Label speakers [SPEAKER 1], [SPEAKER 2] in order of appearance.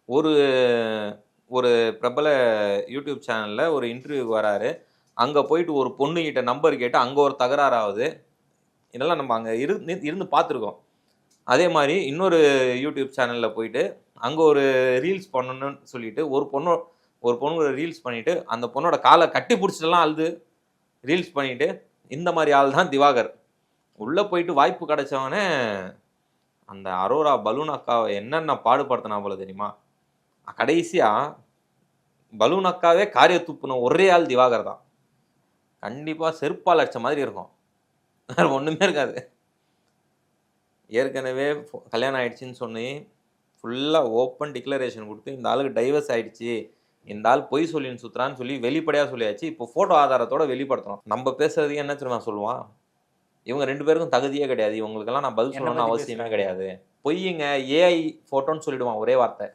[SPEAKER 1] ஒரு ஒரு பிரபல யூடியூப் சேனல்ல ஒரு இன்டர்வியூக்கு வராரு. அங்க போயிட்டு ஒரு பொண்ணுகிட்ட நம்பர் கேட்டு அங்க ஒரு தகராறு ஆகுது. இதெல்லாம் நம்ம அங்க இருந்து பார்த்துருக்கோம். அதே மாரி இன்னொரு யூடியூப் சேனல்ல போயிட்டு அங்க ஒரு ரீல்ஸ் பண்ணணும்னு சொல்லிட்டு ஒரு பொண்ணு ரீல்ஸ் பண்ணிட்டு அந்த பொண்ணோட கால கட்டி புடிச்சிட்டுலாம் அழுது ரீல்ஸ் பண்ணிட்டு இந்த மாரி ஆள் தான் திவாகர். உள்ள போயிட்டு வாய்ப்பு கிடைச்சவனே அந்த அரோரா பலூன் அக்காவை என்னென்ன பாடுபடுத்தினா போல தெரியுமா? கடைசியா பலூன் அக்காவே காரிய துப்புன ஒரே ஆள் திவாகர் தான். கண்டிப்பா செருப்பால் அடிச்ச மாதிரி இருக்கும். வேற ஒண்ணுமே இருக்காது. ஏற்கனவே கல்யாணம் ஆயிடுச்சுன்னு சொன்னி ஃபுல்லா ஓப்பன் டிக்ளரேஷன் குடுத்து இந்த ஆளுக்கு டைவர்ஸ் ஆயிடுச்சு. இந்த ஆள் பொய் சொல்லின்னு சுத்துறான்னு சொல்லி வெளிப்படையா சொல்லியாச்சு. இப்போ ஃபோட்டோ ஆதாரத்தோட வெளிப்படுத்துறோம். நம்ம பேசுறதுக்கு என்ன தெரியுமா சொல்லுவான்? இவங்க 2 பேருக்கும் தகுதியே கிடையாது. இவங்களுக்கெல்லாம் நான் பதில் சொல்லணும்னு அவசியமே கிடையாது. பொய்யுங்க ஏஐ ஃபோட்டோன்னு சொல்லிடுவான் ஒரே வார்த்தை.